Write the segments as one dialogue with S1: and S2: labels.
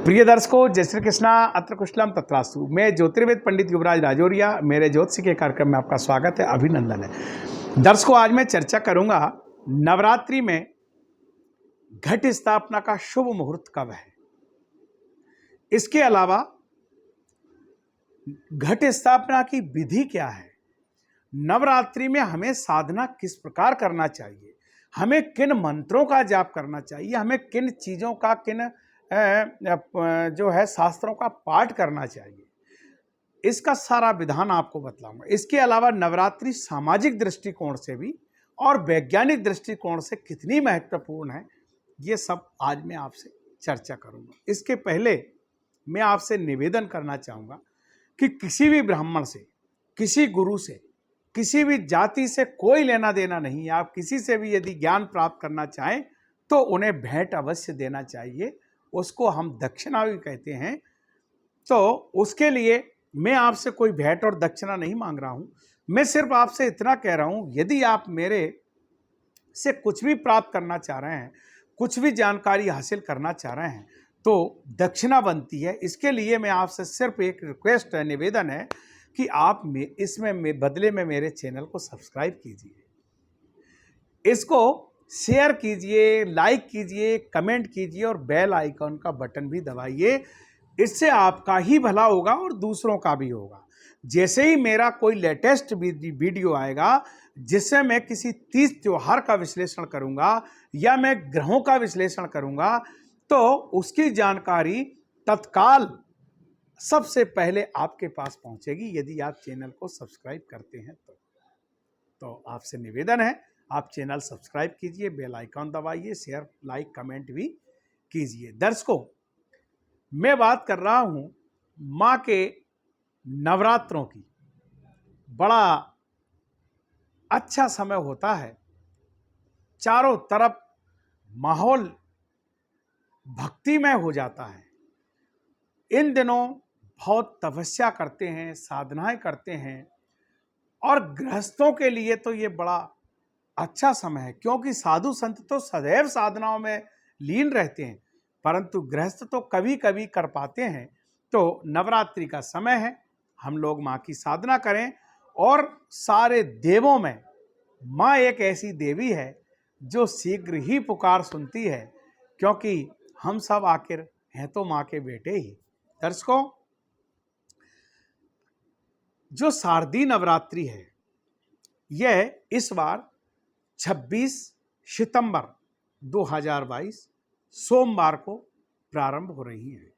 S1: प्रिय दर्शकों, जय श्री कृष्णा। अत्र कुशलम तत्रास्तु। मैं ज्योतिर्वेद पंडित युवराज राजौरिया, मेरे ज्योतिषी के कार्यक्रम में आपका स्वागत है, अभिनंदन है। दर्शकों, आज मैं चर्चा करूंगा नवरात्रि में घट स्थापना का शुभ मुहूर्त कब है। इसके अलावा घट स्थापना की विधि क्या है, नवरात्रि में हमें साधना किस प्रकार करना चाहिए, हमें किन मंत्रों का जाप करना चाहिए, हमें किन चीज़ों का, किन जो है शास्त्रों का पाठ करना चाहिए, इसका सारा विधान आपको बतलाऊंगा। इसके अलावा नवरात्रि सामाजिक दृष्टिकोण से भी और वैज्ञानिक दृष्टिकोण से कितनी महत्वपूर्ण है, ये सब आज मैं आपसे चर्चा करूंगा। इसके पहले मैं आपसे निवेदन करना चाहूँगा कि किसी भी ब्राह्मण से, किसी गुरु से, किसी भी जाति से कोई लेना देना नहीं है। आप किसी से भी यदि ज्ञान प्राप्त करना चाहें तो उन्हें भेंट अवश्य देना चाहिए, उसको हम दक्षिणा भी कहते हैं। तो उसके लिए मैं आपसे कोई भेंट और दक्षिणा नहीं मांग रहा हूं, मैं सिर्फ आपसे इतना कह रहा हूं, यदि आप मेरे से कुछ भी प्राप्त करना चाह रहे हैं, कुछ भी जानकारी हासिल करना चाह रहे हैं तो दक्षिणा बनती है। इसके लिए मैं आपसे सिर्फ एक रिक्वेस्ट है, निवेदन है कि आप इसमें बदले में मेरे चैनल को सब्सक्राइब कीजिए, इसको शेयर कीजिए, लाइक कीजिए, कमेंट कीजिए और बेल आइकॉन का बटन भी दबाइए। इससे आपका ही भला होगा और दूसरों का भी होगा। जैसे ही मेरा कोई लेटेस्ट वीडियो आएगा जिससे मैं किसी तीज त्योहार का विश्लेषण करूंगा या मैं ग्रहों का विश्लेषण करूंगा, तो उसकी जानकारी तत्काल सबसे पहले आपके पास पहुंचेगी, यदि आप चैनल को सब्सक्राइब करते हैं तो आपसे निवेदन है, आप चैनल सब्सक्राइब कीजिए, बेल आइकॉन दबाइए, शेयर, लाइक, कमेंट भी कीजिए। दर्शकों, मैं बात कर रहा हूं मां के नवरात्रों की। बड़ा अच्छा समय होता है, चारों तरफ माहौल भक्तिमय हो जाता है। इन दिनों बहुत तपस्या करते हैं, साधनाएं करते हैं, और गृहस्थों के लिए तो ये बड़ा अच्छा समय है, क्योंकि साधु संत तो सदैव साधनाओं में लीन रहते हैं, परंतु गृहस्थ तो कभी कभी कर पाते हैं। तो नवरात्रि का समय है, हम लोग माँ की साधना करें। और सारे देवों में माँ एक ऐसी देवी है जो शीघ्र ही पुकार सुनती है, क्योंकि हम सब आखिर हैं तो माँ के बेटे ही। दर्शकों, जो शारदीय नवरात्रि है यह इस बार 26 सितंबर 2022 सोमवार को प्रारंभ हो रही है।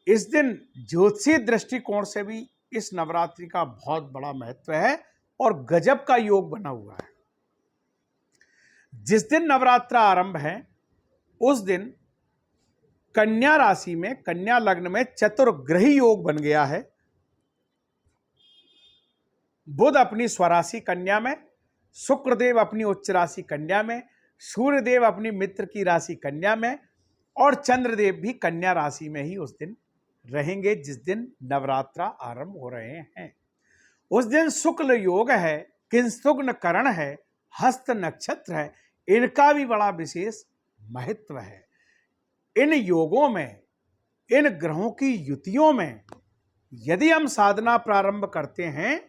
S1: इस दिन ज्योतिषीय दृष्टिकोण से भी इस नवरात्रि का बहुत बड़ा महत्व है और गजब का योग बना हुआ है। जिस दिन नवरात्र आरंभ है उस दिन कन्या राशि में, कन्या लग्न में चतुर्ग्रही योग बन गया है। बुध अपनी स्वराशि कन्या में, शुक्रदेव अपनी उच्च राशि कन्या में, सूर्यदेव अपनी मित्र की राशि कन्या में और चंद्रदेव भी कन्या राशि में ही उस दिन रहेंगे जिस दिन नवरात्रा आरंभ हो रहे हैं। उस दिन शुक्ल योग है, किंसुग्न करण है, हस्त नक्षत्र है, इनका भी बड़ा विशेष महत्व है। इन योगों में, इन ग्रहों की युतियों में यदि हम साधना प्रारंभ करते हैं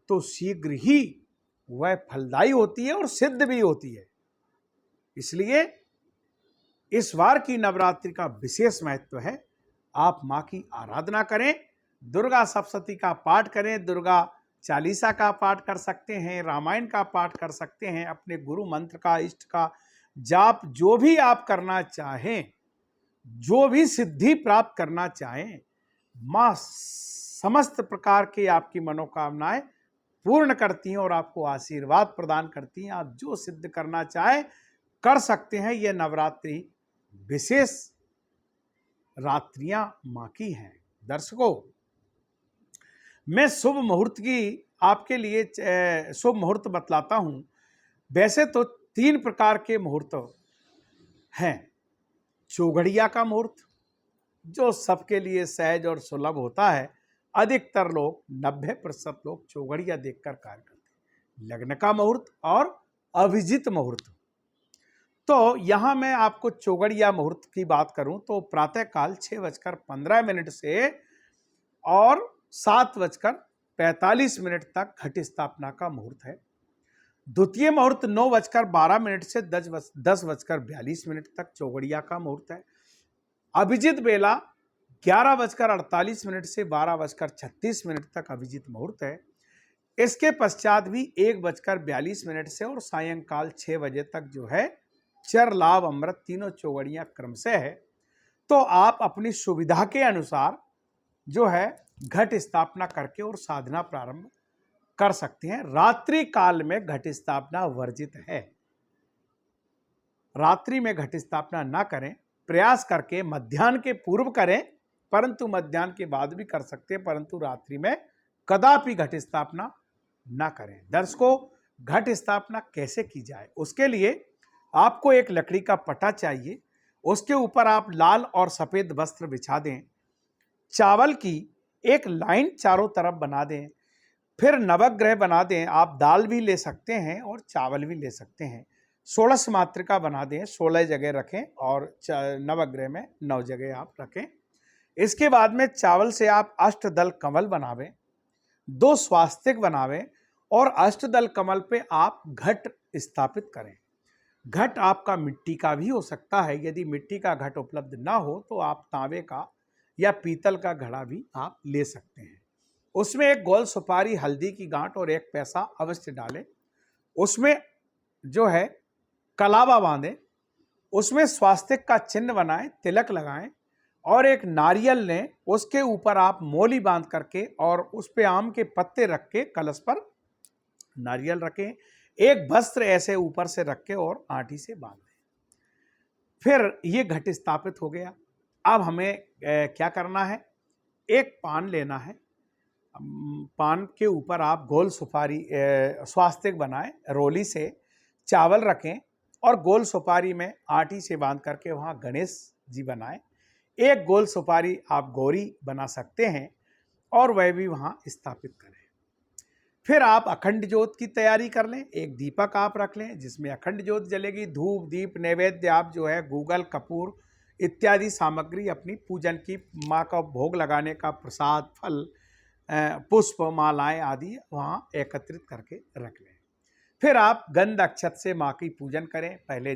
S1: तो शीघ्र ही वह फलदायी होती है और सिद्ध भी होती है। इसलिए इस बार की नवरात्रि का विशेष महत्व है। आप माँ की आराधना करें, दुर्गा सप्तशती का पाठ करें, दुर्गा चालीसा का पाठ कर सकते हैं, रामायण का पाठ कर सकते हैं, अपने गुरु मंत्र का, इष्ट का जाप, जो भी आप करना चाहें, जो भी सिद्धि प्राप्त करना चाहें, माँ समस्त प्रकार की आपकी मनोकामनाएं पूर्ण करती हैं और आपको आशीर्वाद प्रदान करती हैं। आप जो सिद्ध करना चाहें कर सकते हैं। यह नवरात्रि विशेष रात्रियां मां की हैं। दर्शकों, मैं शुभ मुहूर्त की आपके लिए शुभ मुहूर्त बतलाता हूं। वैसे तो 3 प्रकार के मुहूर्त हैं। चौघड़िया का मुहूर्त, जो सबके लिए सहज और सुलभ होता है, अधिकतर लोग 90% लोग चौघड़िया देखकर कार्य करते हैं। लग्न का मुहूर्त और अभिजित मुहूर्त। तो यहाँ मैं आपको चौगड़िया मुहूर्त की बात करूं तो प्रातःकाल 6:15 से और 7:45 तक घट स्थापना का मुहूर्त है। द्वितीय मुहूर्त 9:12 से 10:42 तक चौगड़िया का मुहूर्त है। अभिजित बेला 11:48 से 12:36 तक अभिजित मुहूर्त है। इसके पश्चात भी 1:42 से और सायंकाल 6 बजे तक जो है चर लाभ अमृत तीनों चौगड़ियां क्रम से है। तो आप अपनी सुविधा के अनुसार जो है घट स्थापना करके और साधना प्रारंभ कर सकते हैं। रात्रि काल में घट स्थापना वर्जित है। रात्रि में घट स्थापना ना करें, प्रयास करके मध्याह्न के पूर्व करें, परंतु मध्याह्न के बाद भी कर सकते हैं, परंतु रात्रि में कदापि घट स्थापना ना करें। दर्शकों, घट स्थापना कैसे की जाए, उसके लिए आपको एक लकड़ी का पटा चाहिए। उसके ऊपर आप लाल और सफेद वस्त्र बिछा दें। चावल की एक लाइन चारों तरफ बना दें। फिर नवग्रह बना दें। आप दाल भी ले सकते हैं और चावल भी ले सकते हैं। 16 मात्रिका बना दें, 16 जगह रखें और नवग्रह में 9 जगह आप रखें। इसके बाद में चावल से आप अष्टदल कमल बनावें, 2 स्वास्तिक बनावें और अष्टदल कमल पे आप घट स्थापित करें। घट आपका मिट्टी का भी हो सकता है। यदि मिट्टी का घट उपलब्ध ना हो तो आप तांबे का या पीतल का घड़ा भी आप ले सकते हैं। उसमें एक गोल सुपारी, हल्दी की गांठ और 1 पैसा अवश्य डालें। उसमें जो है कलावा बांधें, उसमें स्वास्तिक का चिन्ह बनाएं, तिलक लगाएं और एक नारियल लें। उसके ऊपर आप मोली बांध करके और उस पे आम के पत्ते रख के कलश पर नारियल रखें। एक वस्त्र ऐसे ऊपर से रख के और आटी से बांध दें। फिर ये घट स्थापित हो गया। अब हमें क्या करना है, एक पान लेना है। पान के ऊपर आप गोल सुपारी स्वास्तिक बनाएं, रोली से चावल रखें और गोल सुपारी में आटी से बांध करके वहाँ गणेश जी बनाएं। एक गोल सुपारी आप गौरी बना सकते हैं और वह भी वहाँ स्थापित करें। फिर आप अखंड ज्योत की तैयारी कर लें। एक दीपक आप रख लें जिसमें अखंड ज्योत जलेगी। धूप दीप नैवेद्य आप जो है गूगल कपूर इत्यादि सामग्री अपनी पूजन की, माँ का भोग लगाने का प्रसाद, फल, पुष्प, मालाएं आदि वहाँ एकत्रित करके रख लें। फिर आप गंध अक्षत से माँ की पूजन करें। पहले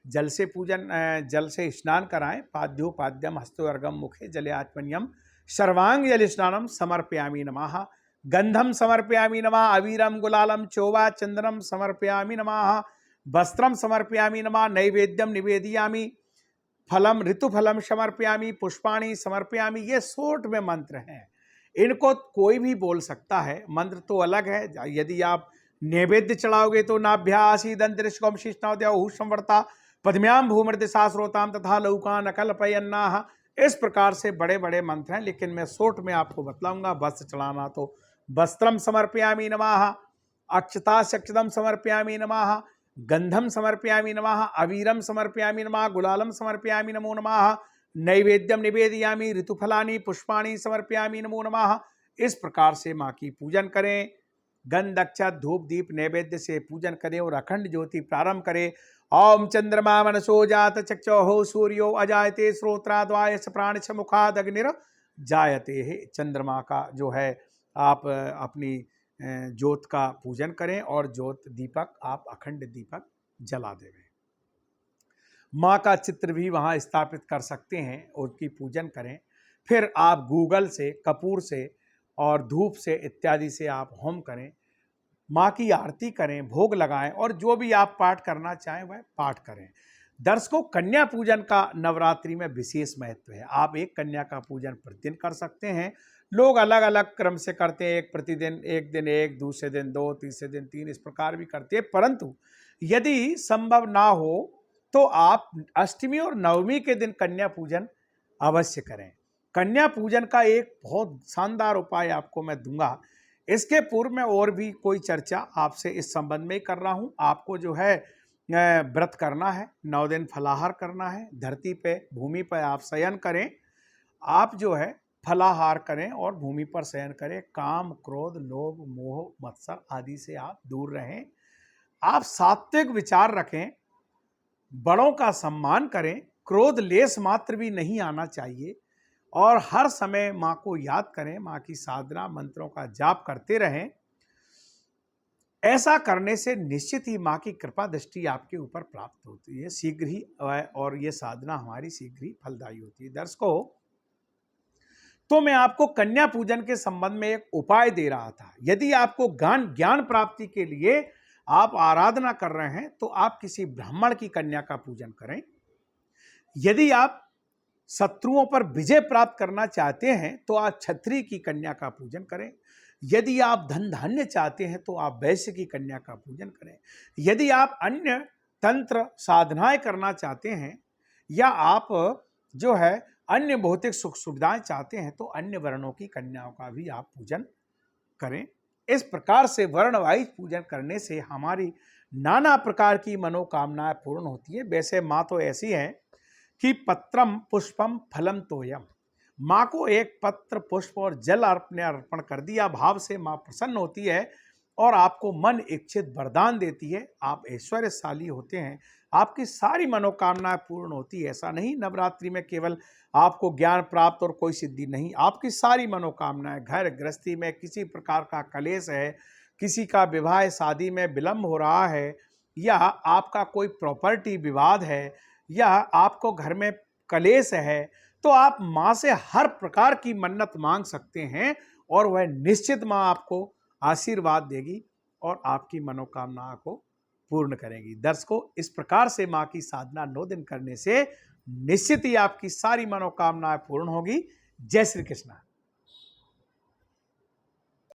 S1: जल से पूजन, जल से स्नान कराएं। पाद्योपाद्यम हस्तोर्गम मुखे जले आत्मन्यम सर्वांग जल स्नानम समर्पयामि नमः। गंधम समर्पयामि नमः। अवीरम गुलालम चोवा चंदनम समर्पयामि नमः। वस्त्रम समर्पयामि नमः। नैवेद्यम निवेदयामि। फलम ऋतुफलम समर्पयामि। पुष्पाणि समर्पयामि। ये शॉर्ट में मंत्र हैं। इनको कोई भी बोल सकता है। मंत्र तो अलग है। यदि आप नैवेद्य चढ़ाओगे तो नाभ्यासी दंतरिष्कम शिष्टाद्याहु संवर्ता पद्म्याम भूमृदिशा श्रोताम तथा लौकान अकल्पयन्नाः। इस प्रकार से बड़े बड़े मंत्र हैं, लेकिन मैं शॉर्ट में आपको बतलाऊंगा। वस्त्र चढ़ाना तो वस्त्रम समर्पयामि नमः, अक्षता शक्षतम समर्पयामि नमः, गंधम समर्पयामि नमः, अवीरम समर्पयामि नमः, गुलालम समर्पयामि नमो नमः, नैवेद्यम निवेदयामि, ऋतुफलानि पुष्पाणि समर्पयामि नमो नमः। इस प्रकार से माँ की पूजन करें। गंध अक्षत धूप दीप नैवेद्य से पूजन करें और अखंड ज्योति प्रारंभ करें। ओम चंद्रमा मनसो जात चक्षुः सूर्यो अजायते श्रोत्राद्वायस प्राणश मुखाद अग्निर जायते है। चंद्रमा का जो है आप अपनी ज्योत का पूजन करें और ज्योत दीपक आप अखंड दीपक जला देवें। माँ का चित्र भी वहाँ स्थापित कर सकते हैं, उसकी पूजन करें। फिर आप गूगल से, कपूर से और धूप से इत्यादि से आप होम करें, माँ की आरती करें, भोग लगाएं और जो भी आप पाठ करना चाहें वह पाठ करें। दर्शकों, कन्या पूजन का नवरात्रि में विशेष महत्व है। आप एक कन्या का पूजन प्रतिदिन कर सकते हैं। लोग अलग अलग क्रम से करते हैं, एक प्रतिदिन, एक दिन एक, दूसरे दिन 2, तीसरे दिन 3, इस प्रकार भी करते हैं। परंतु यदि संभव ना हो तो आप अष्टमी और नवमी के दिन कन्या पूजन अवश्य करें। कन्या पूजन का एक बहुत शानदार उपाय आपको मैं दूंगा। इसके पूर्व में और भी कोई चर्चा आपसे इस संबंध में कर रहा हूं। आपको जो है व्रत करना है, 9 दिन फलाहार करना है, धरती पे भूमि पर आप शयन करें। आप जो है फलाहार करें और भूमि पर शयन करें। काम, क्रोध, लोभ, मोह, मत्सर आदि से आप दूर रहें। आप सात्विक विचार रखें बड़ों का सम्मान करें, क्रोध लेस मात्र भी नहीं आना चाहिए और हर समय माँ को याद करें, माँ की साधना मंत्रों का जाप करते रहें। ऐसा करने से निश्चित ही माँ की कृपा दृष्टि आपके ऊपर प्राप्त होती है शीघ्र ही, और ये साधना हमारी शीघ्र ही फलदायी होती है। दर्शकों, तो मैं आपको कन्या पूजन के संबंध में एक उपाय दे रहा था। यदि आपको ज्ञान प्राप्ति के लिए आप आराधना कर रहे हैं तो आप किसी ब्राह्मण की कन्या का पूजन करें। यदि आप शत्रुओं पर विजय प्राप्त करना चाहते हैं तो आप क्षत्रिय की कन्या का पूजन करें। यदि आप धन धान्य चाहते हैं तो आप वैश्य की कन्या का पूजन करें। यदि आप अन्य तंत्र साधनाएं करना चाहते हैं या आप जो है अन्य भौतिक सुख सुविधाएं चाहते हैं तो अन्य वर्णों की कन्याओं का भी आप पूजन करें। इस प्रकार से वर्ण वाइज पूजन करने से हमारी नाना प्रकार की मनोकामनाएं पूर्ण होती है। वैसे माँ तो ऐसी है कि पत्रम पुष्पम फलम तोयम, माँ को एक पत्र पुष्प और जल अर्पण कर दिया भाव से माँ प्रसन्न होती है और आपको मन इच्छित वरदान देती है। आप ऐश्वर्यशाली होते हैं, आपकी सारी मनोकामनाएं पूर्ण होती है। ऐसा नहीं नवरात्रि में केवल आपको ज्ञान प्राप्त और कोई सिद्धि नहीं, आपकी सारी मनोकामनाएं, घर गृहस्थी में किसी प्रकार का कलेश है, किसी का विवाह शादी में विलंब हो रहा है, या आपका कोई प्रॉपर्टी विवाद है, या आपको घर में कलेश है, तो आप माँ से हर प्रकार की मन्नत मांग सकते हैं और वह निश्चित माँ आपको आशीर्वाद देगी और आपकी मनोकामना को पूर्ण करेगी। दर्शकों, इस प्रकार से माँ की साधना 9 दिन करने से निश्चित ही आपकी सारी मनोकामनाएं पूर्ण होगी। जय श्री कृष्ण।